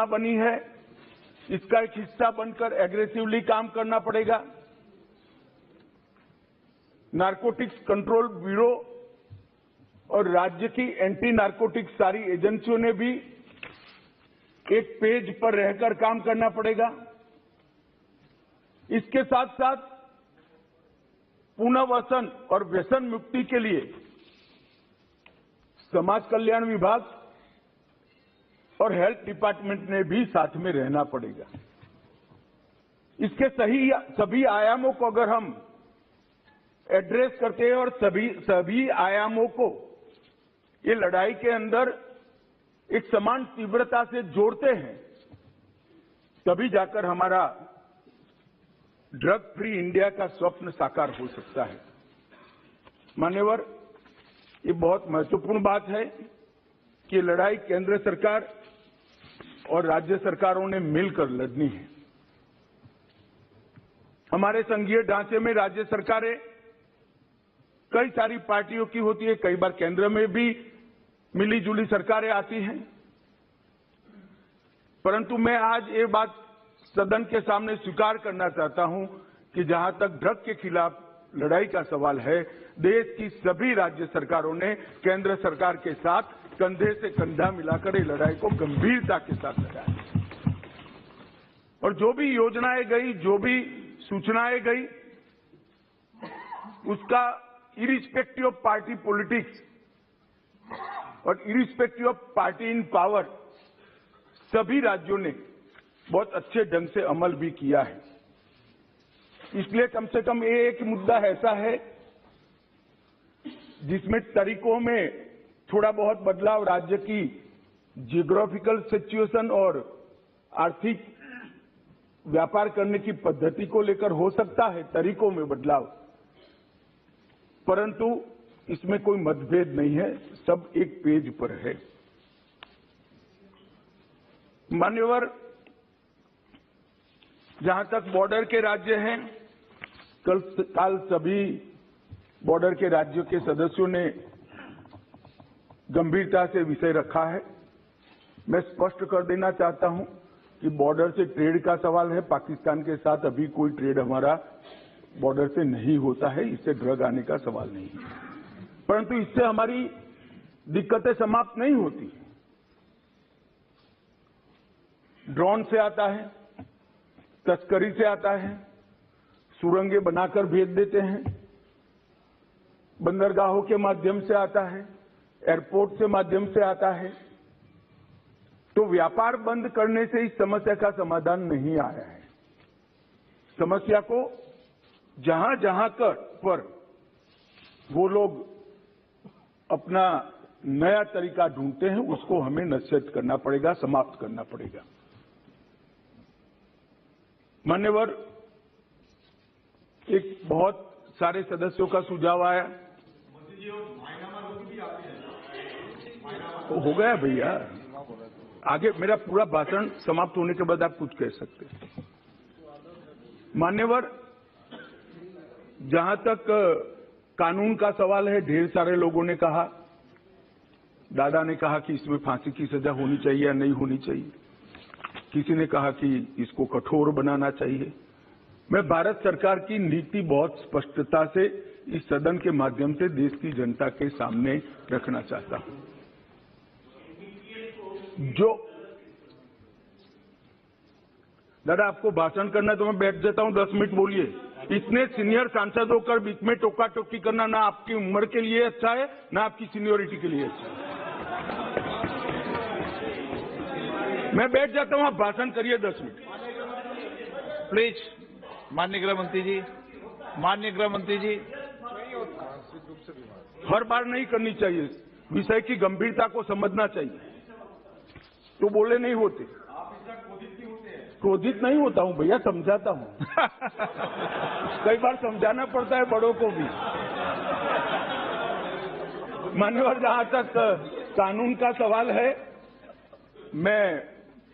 बनी है, इसका एक हिस्सा बनकर एग्रेसिवली काम करना पड़ेगा। नारकोटिक्स कंट्रोल ब्यूरो और राज्य की एंटी नारकोटिक्स सारी एजेंसियों ने भी एक पेज पर रहकर काम करना पड़ेगा। इसके साथ साथ पुनर्वसन और व्यसन मुक्ति के लिए समाज कल्याण विभाग और हेल्थ डिपार्टमेंट ने भी साथ में रहना पड़ेगा। इसके सभी आयामों को अगर हम एड्रेस करते हैं और सभी आयामों को ये लड़ाई के अंदर एक समान तीव्रता से जोड़ते हैं, तभी जाकर हमारा ड्रग फ्री इंडिया का स्वप्न साकार हो सकता है। मान्यवर, ये बहुत महत्वपूर्ण बात है कि लड़ाई केंद्र सरकार और राज्य सरकारों ने मिलकर लड़नी है। हमारे संघीय ढांचे में राज्य सरकारें कई सारी पार्टियों की होती है, कई बार केंद्र में भी मिली जुली सरकारें आती हैं, परंतु मैं आज ये बात सदन के सामने स्वीकार करना चाहता हूं कि जहां तक ड्रग के खिलाफ लड़ाई का सवाल है, देश की सभी राज्य सरकारों ने केंद्र सरकार के साथ कंधे से कंधा मिलाकर ये लड़ाई को गंभीरता के साथ लड़ा। और जो भी योजनाएं गई, जो भी सूचनाएं गई, उसका इरिस्पेक्टिव ऑफ पार्टी पॉलिटिक्स और irrespective of party in power सभी राज्यों ने बहुत अच्छे ढंग से अमल भी किया है। इसलिए कम से कम एक मुद्दा ऐसा है जिसमें तरीकों में थोड़ा बहुत बदलाव राज्य की जियोग्राफिकल सिचुएशन और आर्थिक व्यापार करने की पद्धति को लेकर हो सकता है, तरीकों में बदलाव, परंतु इसमें कोई मतभेद नहीं है, सब एक पेज पर है। मान्यवर, जहां तक बॉर्डर के राज्य हैं, कल सभी बॉर्डर के राज्यों के सदस्यों ने गंभीरता से विषय रखा है। मैं स्पष्ट कर देना चाहता हूं कि बॉर्डर से ट्रेड का सवाल है, पाकिस्तान के साथ अभी कोई ट्रेड हमारा बॉर्डर से नहीं होता है, इससे ड्रग आने का सवाल नहीं है, परंतु इससे हमारी दिक्कतें समाप्त नहीं होती। ड्रोन से आता है, तस्करी से आता है, सुरंगें बनाकर भेज देते हैं, बंदरगाहों के माध्यम से आता है, एयरपोर्ट से माध्यम से आता है। तो व्यापार बंद करने से इस समस्या का समाधान नहीं आया है। समस्या को जहां जहां पर वो लोग अपना नया तरीका ढूंढते हैं, उसको हमें नसीहत करना पड़ेगा, समाप्त करना पड़ेगा। मान्यवर, एक बहुत सारे सदस्यों का सुझाव आया, हो गया भैया, आगे मेरा पूरा भाषण समाप्त होने के बाद आप कुछ कह सकते हैं। मान्यवर, जहां तक कानून का सवाल है, ढेर सारे लोगों ने कहा, दादा ने कहा कि इसमें फांसी की सजा होनी चाहिए या नहीं होनी चाहिए, किसी ने कहा कि इसको कठोर बनाना चाहिए। मैं भारत सरकार की नीति बहुत स्पष्टता से इस सदन के माध्यम से देश की जनता के सामने रखना चाहता हूं। जो दादा आपको भाषण करना है तो मैं बैठ जाता हूं, 10 मिनट बोलिए। इतने सीनियर सांसद होकर बीच में टोका टोकी करना ना आपकी उम्र के लिए अच्छा है, ना आपकी सीनियोरिटी के लिए अच्छा है। मैं बैठ जाता हूं, आप भाषण करिए 10 मिनट प्लीज। माननीय गृह मंत्री जी, माननीय गृह मंत्री जी, हर बार नहीं करनी चाहिए, विषय की गंभीरता को समझना चाहिए, तो बोले नहीं होते। क्रोधित नहीं होता हूं भैया, समझाता हूं। कई बार समझाना पड़ता है बड़ों को भी। मान्यवर, जहां तक कानून का सवाल है, मैं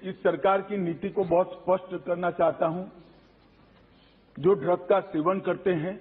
इस सरकार की नीति को बहुत स्पष्ट करना चाहता हूं। जो ड्रग का सेवन करते हैं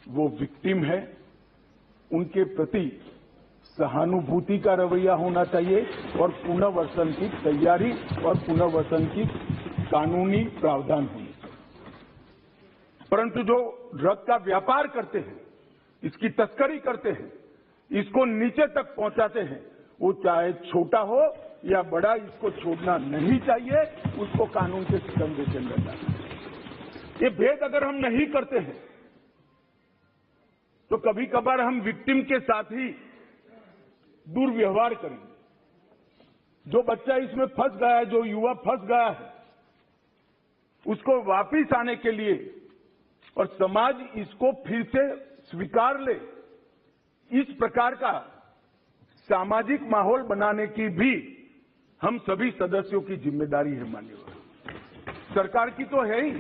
वो विक्टिम है, उनके प्रति सहानुभूति का रवैया होना चाहिए और पुनर्वसन की तैयारी और पुनर्वसन की कानूनी प्रावधान होनी चाहिए। परंतु जो ड्रग का व्यापार करते हैं, इसकी तस्करी करते हैं, इसको नीचे तक पहुंचाते हैं, वो चाहे छोटा हो या बड़ा, इसको छोड़ना नहीं चाहिए, उसको कानून के शिकंजे के अंदर डालना चाहिए। ये भेद अगर हम नहीं करते हैं तो कभी कभार हम विक्टिम के साथ ही दुर्व्यवहार करेंगे। जो बच्चा इसमें फंस गया है, जो युवा फंस गया है, उसको वापिस आने के लिए और समाज इसको फिर से स्वीकार ले, इस प्रकार का सामाजिक माहौल बनाने की भी हम सभी सदस्यों की जिम्मेदारी है। माननीय सरकार की तो है ही,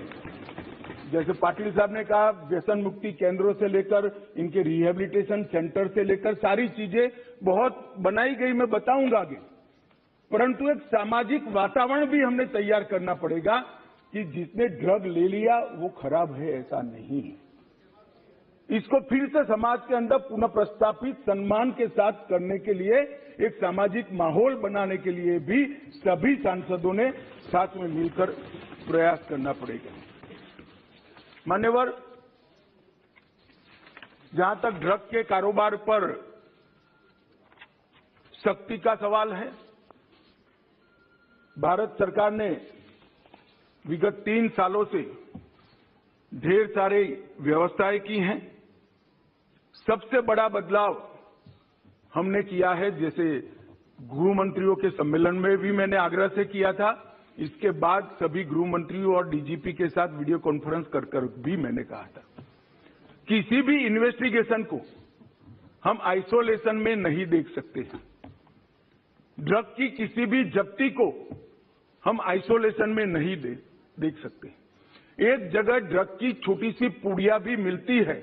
जैसे पाटिल साहब ने कहा, व्यसन मुक्ति केंद्रों से लेकर इनके रिहेबिलिटेशन सेंटर से लेकर सारी चीजें बहुत बनाई गई, मैं बताऊंगा आगे। परंतु एक सामाजिक वातावरण भी हमने तैयार करना पड़ेगा कि जिसने ड्रग ले लिया वो खराब है, ऐसा नहीं। इसको फिर से समाज के अंदर पुनः प्रस्थापित सम्मान के साथ करने के लिए, एक सामाजिक माहौल बनाने के लिए भी सभी सांसदों ने साथ में मिलकर प्रयास करना पड़ेगा। मान्यवर, जहां तक ड्रग के कारोबार पर सख्ती का सवाल है, भारत सरकार ने विगत 3 सालों से ढेर सारी व्यवस्थाएं की हैं। सबसे बड़ा बदलाव हमने किया है, जैसे गृह मंत्रियों के सम्मेलन में भी मैंने आग्रह से किया था, इसके बाद सभी गृह मंत्रियों और डीजीपी के साथ वीडियो कॉन्फ्रेंस कर भी मैंने कहा था, किसी भी इन्वेस्टिगेशन को हम आइसोलेशन में नहीं देख सकते हैं। ड्रग की किसी भी जब्ती को हम आइसोलेशन में नहीं देख सकते। एक जगह ड्रग की छोटी सी पुड़िया भी मिलती है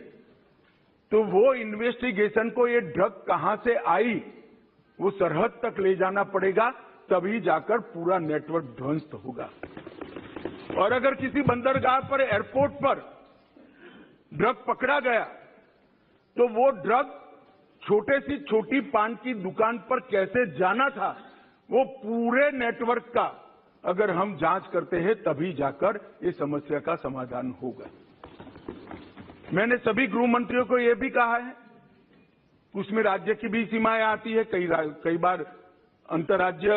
तो वो इन्वेस्टिगेशन को, ये ड्रग कहां से आई, वो सरहद तक ले जाना पड़ेगा, तभी जाकर पूरा नेटवर्क ध्वस्त होगा। और अगर किसी बंदरगाह पर, एयरपोर्ट पर ड्रग पकड़ा गया तो वो ड्रग छोटे सी छोटी पान की दुकान पर कैसे जाना था, वो पूरे नेटवर्क का अगर हम जांच करते हैं तभी जाकर इस समस्या का समाधान होगा। मैंने सभी गृह मंत्रियों को यह भी कहा है, उसमें राज्य की भी सीमाएं आती है, कई बार अंतर्राज्य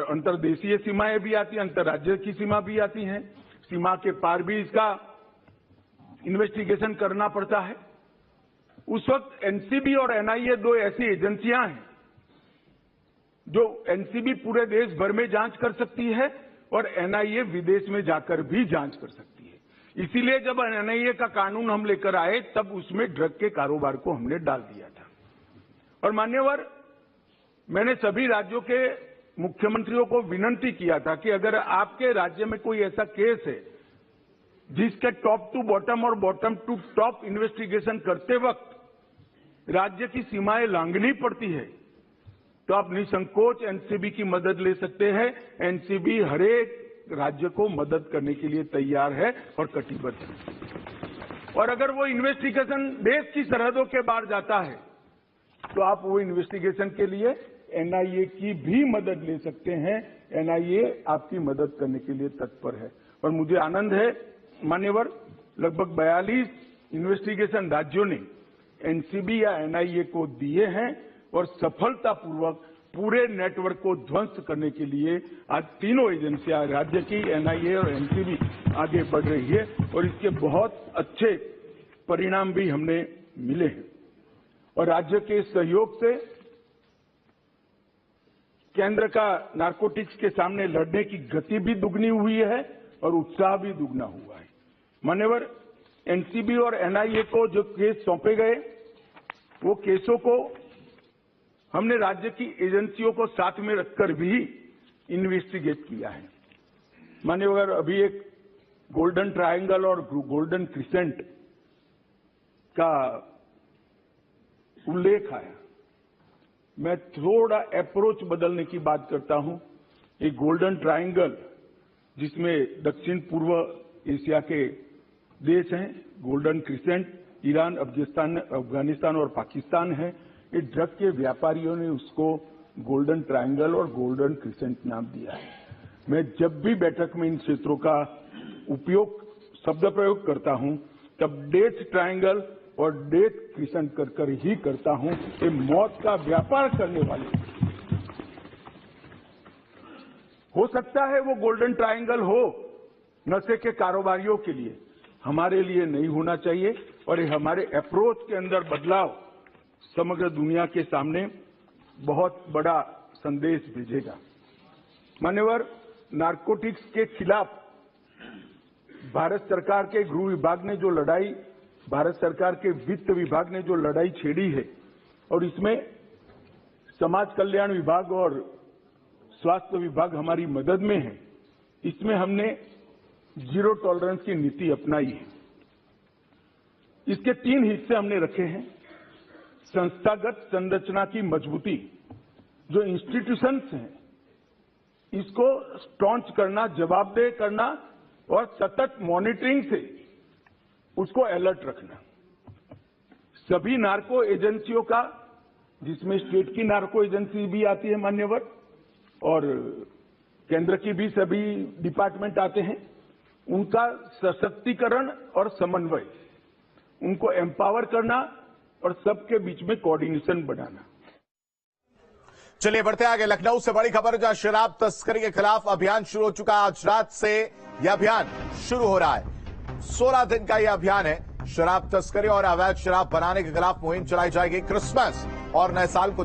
अंतर्देशीय सीमाएं भी आती हैं, अंतर्राज्य की सीमा भी आती हैं, सीमा के पार भी इसका इन्वेस्टिगेशन करना पड़ता है। उस वक्त एनसीबी और एनआईए 2 ऐसी एजेंसियां हैं जो एनसीबी पूरे देश भर में जांच कर सकती है और एनआईए विदेश में जाकर भी जांच कर सकती है। इसीलिए जब एनआईए का कानून हम लेकर आए तब उसमें ड्रग के कारोबार को हमने डाल दिया था। और मान्यवर, मैंने सभी राज्यों के मुख्यमंत्रियों को विनती किया था कि अगर आपके राज्य में कोई ऐसा केस है जिसके टॉप टू बॉटम और बॉटम टू टॉप इन्वेस्टिगेशन करते वक्त राज्य की सीमाएं लांघनी पड़ती है, तो आप निसंकोच एनसीबी की मदद ले सकते हैं। एनसीबी हरेक राज्य को मदद करने के लिए तैयार है और कटिबद्ध है। और अगर वो इन्वेस्टिगेशन देश की सरहदों के बाहर जाता है तो आप वो इन्वेस्टिगेशन के लिए एनआईए की भी मदद ले सकते हैं। एनआईए आपकी मदद करने के लिए तत्पर है। और मुझे आनंद है मान्यवर, लगभग 42 इन्वेस्टिगेशन राज्यों ने एनसीबी या एनआईए को दिए हैं और सफलतापूर्वक पूरे नेटवर्क को ध्वस्त करने के लिए आज तीनों एजेंसियां, राज्य की, एनआईए और एनसीबी आगे बढ़ रही है और इसके बहुत अच्छे परिणाम भी हमने मिले हैं। और राज्य के सहयोग से केंद्र का नारकोटिक्स के सामने लड़ने की गति भी दुगनी हुई है और उत्साह भी दुगना हुआ है। मान्यवर, एनसीबी और एनआईए को जो केस सौंपे गए, वो केसों को हमने राज्य की एजेंसियों को साथ में रखकर भी इन्वेस्टिगेट किया है। मान्यवर, अभी एक गोल्डन ट्रायंगल और गोल्डन क्रिसेंट का उल्लेख आया। मैं थोड़ा अप्रोच बदलने की बात करता हूं। एक गोल्डन ट्रायंगल जिसमें दक्षिण पूर्व एशिया के देश हैं, गोल्डन क्रिसेंट ईरान, अफगानिस्तान और पाकिस्तान है। कि ड्रग के व्यापारियों ने उसको गोल्डन ट्रायंगल और गोल्डन क्रिसेंट नाम दिया है। मैं जब भी बैठक में इन क्षेत्रों का शब्द प्रयोग करता हूं, तब डेथ ट्रायंगल और डेथ क्रिसेंट कर ही करता हूं। ये मौत का व्यापार करने वाले, हो सकता है वो गोल्डन ट्रायंगल हो नशे के कारोबारियों के लिए, हमारे लिए नहीं होना चाहिए। और ये हमारे अप्रोच के अंदर बदलाव समग्र दुनिया के सामने बहुत बड़ा संदेश भेजेगा। मान्यवर, नारकोटिक्स के खिलाफ भारत सरकार के गृह विभाग ने जो लड़ाई, भारत सरकार के वित्त विभाग ने जो लड़ाई छेड़ी है, और इसमें समाज कल्याण विभाग और स्वास्थ्य विभाग हमारी मदद में है, इसमें हमने जीरो टॉलरेंस की नीति अपनाई है। इसके 3 हिस्से हमने रखे हैं। संस्थागत संरचना की मजबूती, जो इंस्टीट्यूशंस हैं इसको स्ट्रॉन्च करना, जवाबदेह करना और सतत मॉनिटरिंग से उसको अलर्ट रखना। सभी नार्को एजेंसियों का, जिसमें स्टेट की नार्को एजेंसी भी आती है मान्यवर, और केंद्र की भी सभी डिपार्टमेंट आते हैं, उनका सशक्तिकरण और समन्वय, उनको एम्पावर करना और सबके बीच में कोऑर्डिनेशन बनाना। चलिए बढ़ते आगे। लखनऊ से बड़ी खबर, जहां शराब तस्करी के खिलाफ अभियान शुरू हो चुका। आज रात से यह अभियान शुरू हो रहा है। 16 दिन का यह अभियान है। शराब तस्करी और अवैध शराब बनाने के खिलाफ मुहिम चलाई जाएगी। क्रिसमस और नए साल को